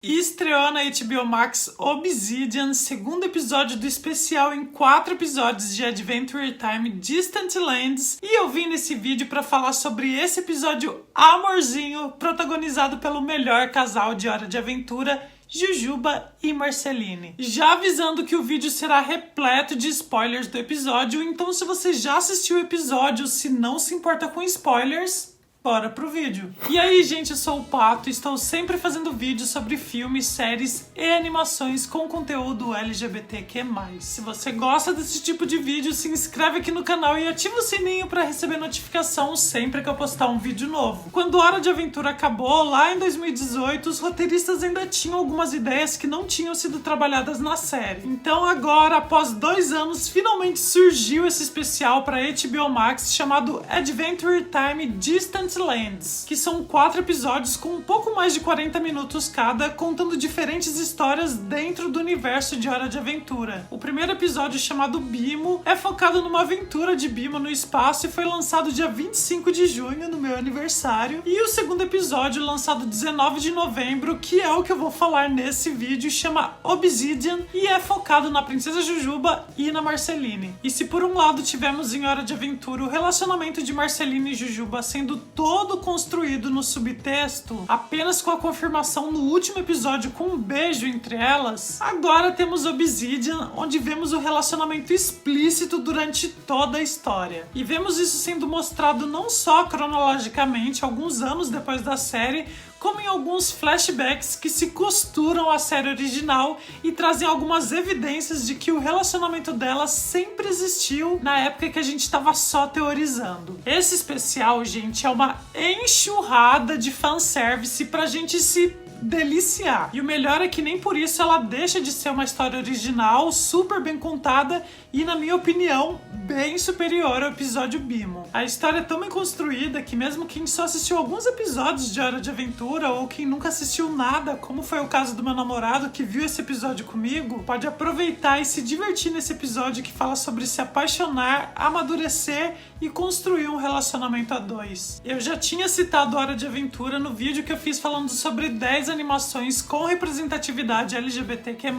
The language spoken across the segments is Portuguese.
E estreou na HBO Max Obsidian, segundo episódio do especial em 4 episódios de Adventure Time Distant Lands. E eu vim nesse vídeo para falar sobre esse episódio amorzinho, protagonizado pelo melhor casal de Hora de Aventura, Jujuba e Marceline. Já avisando que o vídeo será repleto de spoilers do episódio, então se você já assistiu o episódio, se não se importa com spoilers, bora pro vídeo. E aí, gente, eu sou o Pato e estou sempre fazendo vídeos sobre filmes, séries e animações com conteúdo LGBTQ+. Se você gosta desse tipo de vídeo, se inscreve aqui no canal e ativa o sininho para receber notificação sempre que eu postar um vídeo novo. Quando Hora de Aventura acabou, lá em 2018, os roteiristas ainda tinham algumas ideias que não tinham sido trabalhadas na série. Então agora, após 2 anos, finalmente surgiu esse especial para HBO Max chamado Adventure Time Distant Lands, que são 4 episódios com um pouco mais de 40 minutos cada, contando diferentes histórias dentro do universo de Hora de Aventura. O primeiro episódio, chamado Bimo, é focado numa aventura de Bimo no espaço e foi lançado dia 25 de junho, no meu aniversário. E o segundo episódio, lançado 19 de novembro, que é o que eu vou falar nesse vídeo, chama Obsidian e é focado na Princesa Jujuba e na Marceline. E se por um lado tivemos em Hora de Aventura o relacionamento de Marceline e Jujuba sendo todo construído no subtexto, apenas com a confirmação no último episódio com um beijo entre elas, agora temos Obsidian, onde vemos o relacionamento explícito durante toda a história. E vemos isso sendo mostrado não só cronologicamente, alguns anos depois da série, como em alguns flashbacks que se costuram à série original e trazem algumas evidências de que o relacionamento delas sempre existiu na época que a gente estava só teorizando. Esse especial, gente, é uma enxurrada de fanservice pra gente se deliciar. E o melhor é que nem por isso ela deixa de ser uma história original, super bem contada e, na minha opinião, bem superior ao episódio Bimo. A história é tão bem construída que mesmo quem só assistiu alguns episódios de Hora de Aventura ou quem nunca assistiu nada, como foi o caso do meu namorado que viu esse episódio comigo, pode aproveitar e se divertir nesse episódio que fala sobre se apaixonar, amadurecer e construir um relacionamento a 2. Eu já tinha citado Hora de Aventura no vídeo que eu fiz falando sobre 10 animações com representatividade LGBTQ+,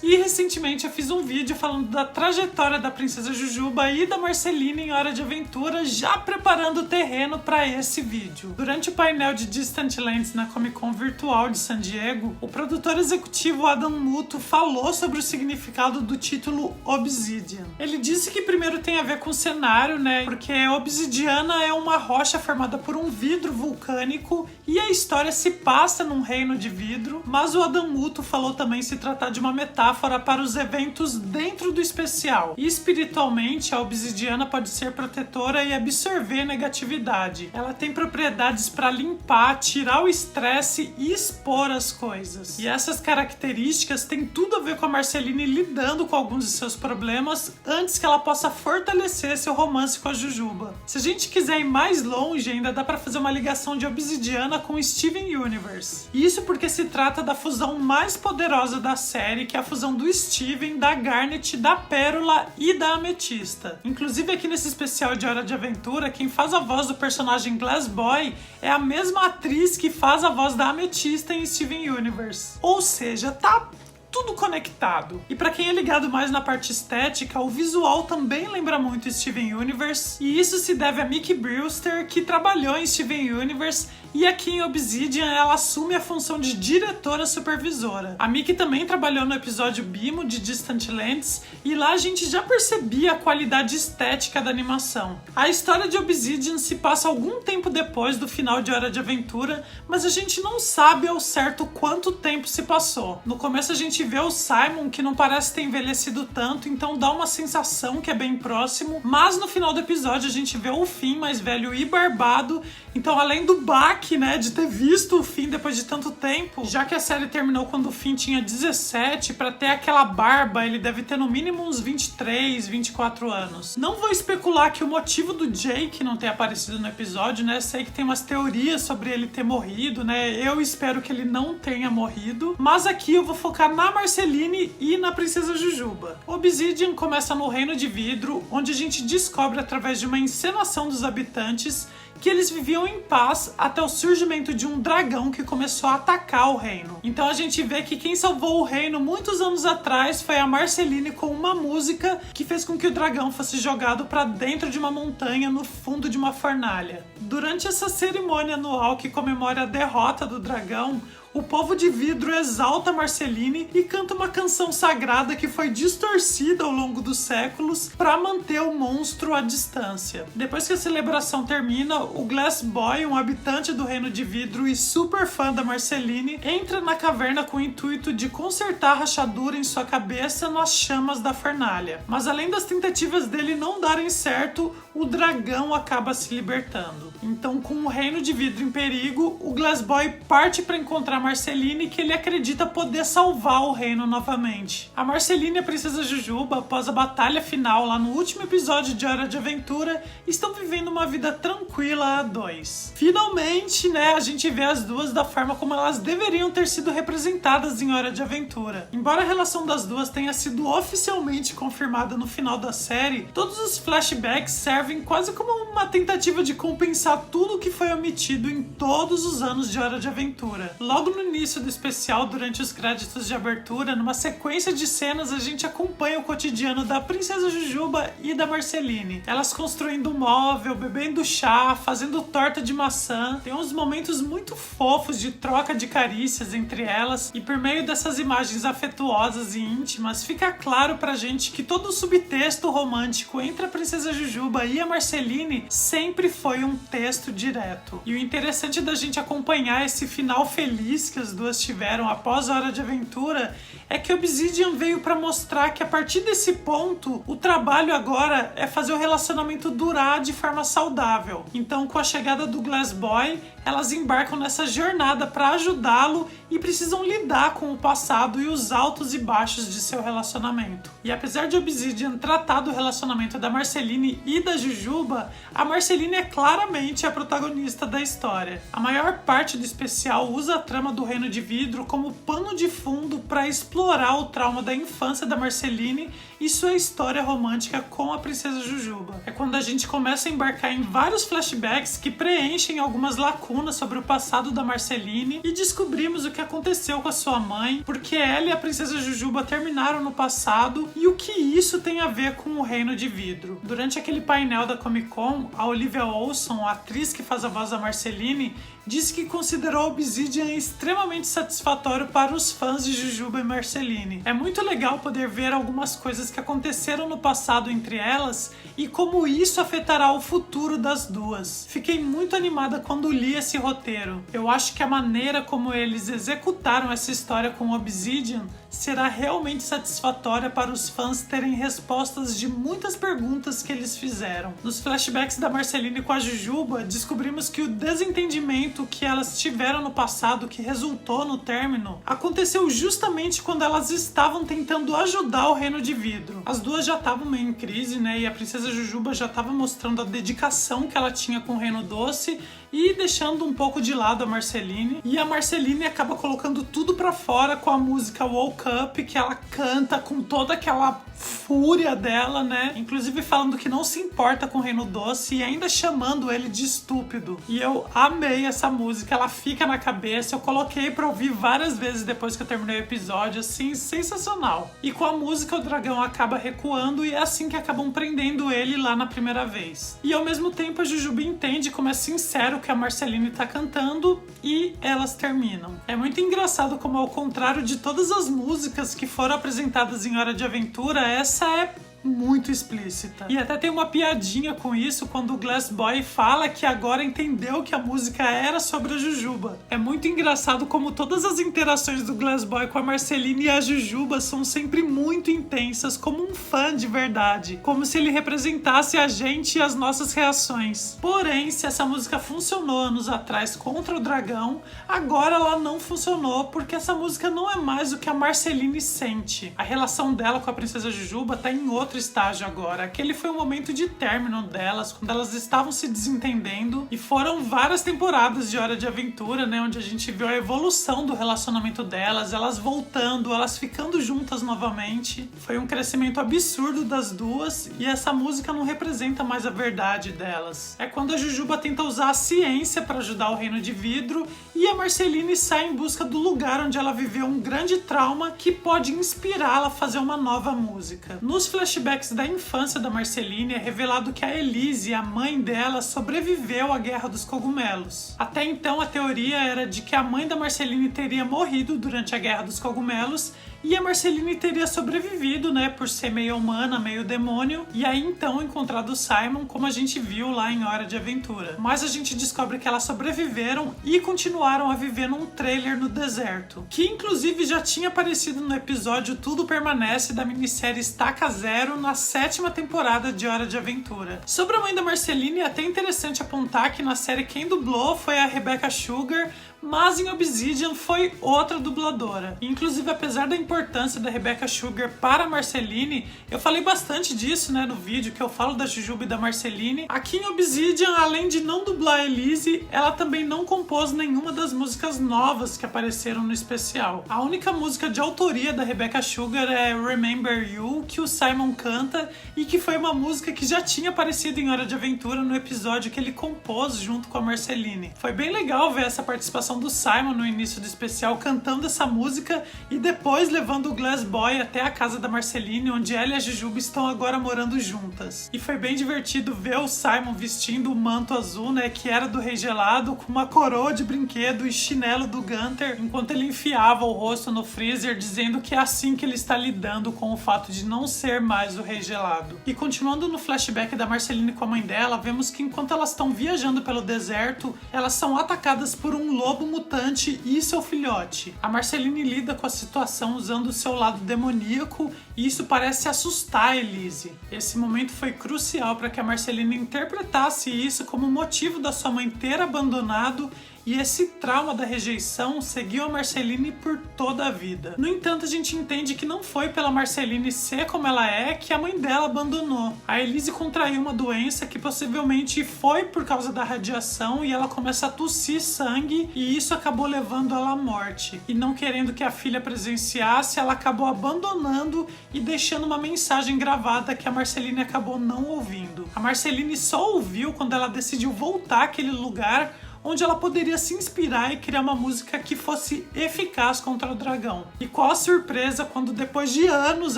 e recentemente eu fiz um vídeo falando da trajetória da Princesa Jujuba e da Marceline em Hora de Aventura, já preparando o terreno para esse vídeo. Durante o painel de Distant Lands na Comic Con virtual de San Diego, o produtor executivo Adam Muto falou sobre o significado do título Obsidian. Ele disse que primeiro tem a ver com o cenário, né, porque obsidiana é uma rocha formada por um vidro vulcânico e a história se passa num reino de vidro, mas o Adam Muto falou também se tratar de uma metáfora para os eventos dentro do especial. E espiritualmente, a obsidiana pode ser protetora e absorver negatividade. Ela tem propriedades para limpar, tirar o estresse e expor as coisas. E essas características têm tudo a ver com a Marceline lidando com alguns de seus problemas antes que ela possa fortalecer seu romance com a Jujuba. Se a gente quiser ir mais longe, ainda dá para fazer uma ligação de obsidiana com Steven Universe. Isso porque se trata da fusão mais poderosa da série, que é a fusão do Steven, da Garnet, da Pérola e da Ametista. Inclusive aqui nesse especial de Hora de Aventura, quem faz a voz do personagem Glass Boy é a mesma atriz que faz a voz da Ametista em Steven Universe. Ou seja, tá tudo conectado. E pra quem é ligado mais na parte estética, o visual também lembra muito Steven Universe, e isso se deve a Mickey Brewster, que trabalhou em Steven Universe, e aqui em Obsidian ela assume a função de diretora supervisora. A Mickey também trabalhou no episódio Bimo de Distant Lands, e lá a gente já percebia a qualidade estética da animação. A história de Obsidian se passa algum tempo depois do final de Hora de Aventura, mas a gente não sabe ao certo quanto tempo se passou. No começo a gente vê o Simon, que não parece ter envelhecido tanto, então dá uma sensação que é bem próximo, mas no final do episódio a gente vê o Finn mais velho e barbado, então além do baque, né, de ter visto o Finn depois de tanto tempo, já que a série terminou quando o Finn tinha 17, pra ter aquela barba ele deve ter no mínimo uns 23, 24 anos. Não vou especular que o motivo do Jake não ter aparecido no episódio, né, sei que tem umas teorias sobre ele ter morrido, né, eu espero que ele não tenha morrido, mas aqui eu vou focar na Marceline e na Princesa Jujuba. Obsidian começa no Reino de Vidro, onde a gente descobre através de uma encenação dos habitantes que eles viviam em paz até o surgimento de um dragão que começou a atacar o reino. Então a gente vê que quem salvou o reino muitos anos atrás foi a Marceline com uma música que fez com que o dragão fosse jogado para dentro de uma montanha no fundo de uma fornalha. Durante essa cerimônia anual que comemora a derrota do dragão, o povo de vidro exalta Marceline e canta uma canção sagrada que foi distorcida ao longo dos séculos para manter o monstro à distância. Depois que a celebração termina, o Glass Boy, um habitante do Reino de Vidro e super fã da Marceline, entra na caverna com o intuito de consertar a rachadura em sua cabeça nas chamas da fornalha. Mas além das tentativas dele não darem certo, o dragão acaba se libertando. Então, com o Reino de Vidro em perigo, o Glass Boy parte para encontrar Marceline, que ele acredita poder salvar o reino novamente. A Marceline e a Princesa Jujuba, após a batalha final lá no último episódio de Hora de Aventura, estão vivendo uma vida tranquila a dois. Finalmente, a gente vê as duas da forma como elas deveriam ter sido representadas em Hora de Aventura. Embora a relação das duas tenha sido oficialmente confirmada no final da série, todos os flashbacks servem quase como uma tentativa de compensar tudo que foi omitido em todos os anos de Hora de Aventura. Logo no início do especial, durante os créditos de abertura, numa sequência de cenas, a gente acompanha o cotidiano da Princesa Jujuba e da Marceline. Elas construindo um móvel, bebendo chá, fazendo torta de maçã. Tem uns momentos muito fofos de troca de carícias entre elas, e por meio dessas imagens afetuosas e íntimas, fica claro pra gente que todo o subtexto romântico entre a Princesa Jujuba e a Marceline sempre foi um texto direto. E o interessante da gente acompanhar esse final feliz que as duas tiveram após a Hora de Aventura é que Obsidian veio para mostrar que a partir desse ponto o trabalho agora é fazer o relacionamento durar de forma saudável. Então, com a chegada do Glass Boy, elas embarcam nessa jornada para ajudá-lo e precisam lidar com o passado e os altos e baixos de seu relacionamento. E apesar de Obsidian tratar do relacionamento da Marceline e da Jujuba, a Marceline é claramente a protagonista da história. A maior parte do especial usa a trama do Reino de Vidro como pano de fundo para explorar o trauma da infância da Marceline e sua história romântica com a Princesa Jujuba. É quando a gente começa a embarcar em vários flashbacks que preenchem algumas lacunas sobre o passado da Marceline e descobrimos o que aconteceu com a sua mãe, porque ela e a Princesa Jujuba terminaram no passado e o que isso tem a ver com o Reino de Vidro. Durante aquele painel da Comic Con, a Olivia Olson, a atriz que faz a voz da Marceline, disse que considerou Obsidian extremamente satisfatório para os fãs de Jujuba e Marceline. É muito legal poder ver algumas coisas que aconteceram no passado entre elas e como isso afetará o futuro das duas. Fiquei muito animada quando li esse roteiro. Eu acho que a maneira como eles executaram essa história com Obsidian será realmente satisfatória para os fãs terem respostas de muitas perguntas que eles fizeram. Nos flashbacks da Marceline com a Jujuba, descobrimos que o desentendimento que elas tiveram no passado, que resultou no término, aconteceu justamente quando elas estavam tentando ajudar o Reino de Vidro. As duas já estavam meio em crise, e a Princesa Jujuba já estava mostrando a dedicação que ela tinha com o Reino Doce e deixando um pouco de lado a Marceline. E a Marceline acaba colocando tudo pra fora com a música Woke Up, que ela canta com toda aquela fúria dela, inclusive falando que não se importa com o Reino Doce e ainda chamando ele de estúpido. E eu amei essa música, ela fica na cabeça, eu coloquei pra ouvir várias vezes depois que eu terminei o episódio, assim, sensacional. E com a música o dragão acaba recuando e é assim que acabam prendendo ele lá na primeira vez. E ao mesmo tempo a Jujuba entende como é sincero que a Marceline tá cantando e elas terminam. É muito engraçado como, ao contrário de todas as músicas que foram apresentadas em Hora de Aventura, essa é muito explícita. E até tem uma piadinha com isso quando o Glass Boy fala que agora entendeu que a música era sobre a Jujuba. É muito engraçado como todas as interações do Glass Boy com a Marceline e a Jujuba são sempre muito intensas, como um fã de verdade, como se ele representasse a gente e as nossas reações. Porém, se essa música funcionou anos atrás contra o dragão, agora ela não funcionou porque essa música não é mais o que a Marceline sente. A relação dela com a Princesa Jujuba tá em outra outro estágio agora. Aquele foi o momento de término delas, quando elas estavam se desentendendo, e foram várias temporadas de Hora de Aventura, né, onde a gente viu a evolução do relacionamento delas, elas voltando, elas ficando juntas novamente. Foi um crescimento absurdo das duas, e essa música não representa mais a verdade delas. É quando a Jujuba tenta usar a ciência para ajudar o Reino de Vidro, e a Marceline sai em busca do lugar onde ela viveu um grande trauma que pode inspirá-la a fazer uma nova música. Nos flashbacks da infância da Marceline é revelado que a Elise, a mãe dela, sobreviveu à Guerra dos Cogumelos. Até então a teoria era de que a mãe da Marceline teria morrido durante a Guerra dos Cogumelos e a Marceline teria sobrevivido, né, por ser meio humana, meio demônio, e aí então encontrado o Simon, como a gente viu lá em Hora de Aventura. Mas a gente descobre que elas sobreviveram e continuaram a viver num trailer no deserto, que inclusive já tinha aparecido no episódio Tudo Permanece da minissérie Estaca Zero na 7ª temporada de Hora de Aventura. Sobre a mãe da Marceline, é até interessante apontar que na série quem dublou foi a Rebecca Sugar, mas em Obsidian foi outra dubladora. Inclusive, apesar da importância da Rebecca Sugar para a Marceline, eu falei bastante disso, né, no vídeo que eu falo da Jujuba e da Marceline. Aqui em Obsidian, além de não dublar a Elise, ela também não compôs nenhuma das músicas novas que apareceram no especial. A única música de autoria da Rebecca Sugar é Remember You, que o Simon canta e que foi uma música que já tinha aparecido em Hora de Aventura no episódio que ele compôs junto com a Marceline. Foi bem legal ver essa participação do Simon no início do especial cantando essa música e depois levando o Glass Boy até a casa da Marceline, onde ela e a Jujuba estão agora morando juntas. E foi bem divertido ver o Simon vestindo o manto azul, né, que era do Rei Gelado, com uma coroa de brinquedo e chinelo do Gunther, enquanto ele enfiava o rosto no freezer, dizendo que é assim que ele está lidando com o fato de não ser mais o Rei Gelado. E continuando no flashback da Marceline com a mãe dela, vemos que enquanto elas estão viajando pelo deserto, elas são atacadas por um lobo mutante e seu filhote. A Marceline lida com a situação usando o seu lado demoníaco e isso parece assustar a Elise. Esse momento foi crucial para que a Marceline interpretasse isso como motivo da sua mãe ter abandonado, e esse trauma da rejeição seguiu a Marceline por toda a vida. No entanto, a gente entende que não foi pela Marceline ser como ela é que a mãe dela abandonou. A Elise contraiu uma doença que possivelmente foi por causa da radiação e ela começa a tossir sangue e isso acabou levando ela à morte. E não querendo que a filha presenciasse, ela acabou abandonando e deixando uma mensagem gravada que a Marceline acabou não ouvindo. A Marceline só ouviu quando ela decidiu voltar àquele lugar onde ela poderia se inspirar e criar uma música que fosse eficaz contra o dragão. E qual a surpresa quando depois de anos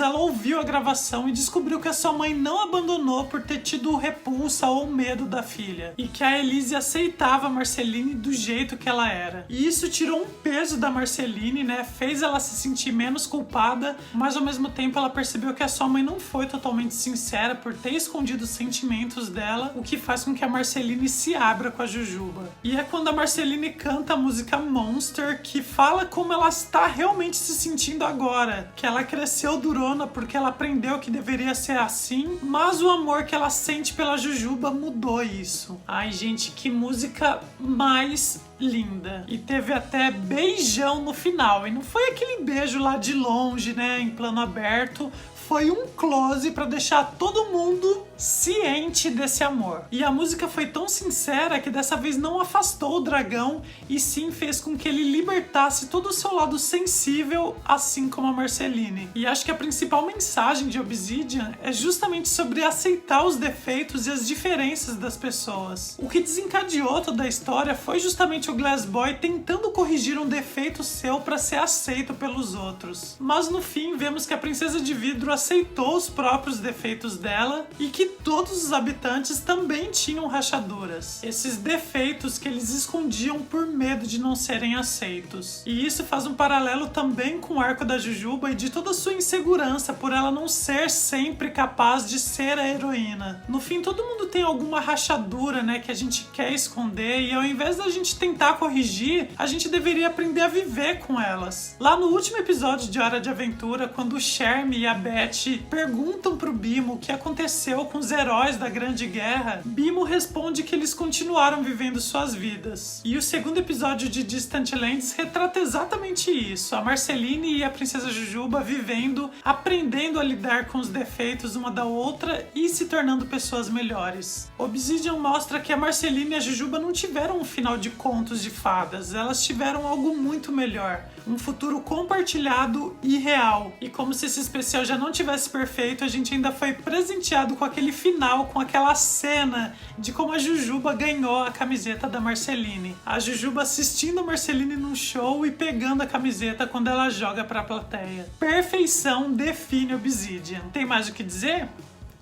ela ouviu a gravação e descobriu que a sua mãe não abandonou por ter tido repulsa ou medo da filha, e que a Elise aceitava a Marceline do jeito que ela era. E isso tirou um peso da Marceline, né? Fez ela se sentir menos culpada, mas ao mesmo tempo ela percebeu que a sua mãe não foi totalmente sincera por ter escondido os sentimentos dela, o que faz com que a Marceline se abra com a Jujuba. E é quando a Marceline canta a música Monster, que fala como ela está realmente se sentindo agora, que ela cresceu durona porque ela aprendeu que deveria ser assim, mas o amor que ela sente pela Jujuba mudou isso. Ai, gente, que música mais linda. E teve até beijão no final, e não foi aquele beijo lá de longe, né, em plano aberto, foi um close para deixar todo mundo ciente desse amor. E a música foi tão sincera que dessa vez não afastou o dragão e sim fez com que ele libertasse todo o seu lado sensível, assim como a Marceline. E acho que a principal mensagem de Obsidian é justamente sobre aceitar os defeitos e as diferenças das pessoas. O que desencadeou toda a história foi justamente o Glass Boy tentando corrigir um defeito seu para ser aceito pelos outros. Mas no fim vemos que a Princesa de Vidro aceitou os próprios defeitos dela e que todos os habitantes também tinham rachaduras. Esses defeitos que eles escondiam por medo de não serem aceitos. E isso faz um paralelo também com o arco da Jujuba e de toda a sua insegurança por ela não ser sempre capaz de ser a heroína. No fim, todo mundo tem alguma rachadura, né, que a gente quer esconder e ao invés da gente tentar corrigir, a gente deveria aprender a viver com elas. Lá no último episódio de Hora de Aventura, quando o Sherm e a Beth Beth perguntam pro Bimo o que aconteceu com os heróis da Grande Guerra, Bimo responde que eles continuaram vivendo suas vidas. E o segundo episódio de Distant Lands retrata exatamente isso, a Marceline e a Princesa Jujuba vivendo, aprendendo a lidar com os defeitos uma da outra e se tornando pessoas melhores. Obsidian mostra que a Marceline e a Jujuba não tiveram um final de contos de fadas, elas tiveram algo muito melhor, um futuro compartilhado e real. E como se esse especial já não tivesse perfeito, a gente ainda foi presenteado com aquele final, com aquela cena de como a Jujuba ganhou a camiseta da Marceline. A Jujuba assistindo a Marceline num show e pegando a camiseta quando ela joga pra plateia. Perfeição define Obsidian. Tem mais o que dizer?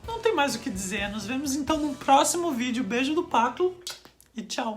Não tem mais o que dizer. Nos vemos então no próximo vídeo. Beijo do Pato e tchau!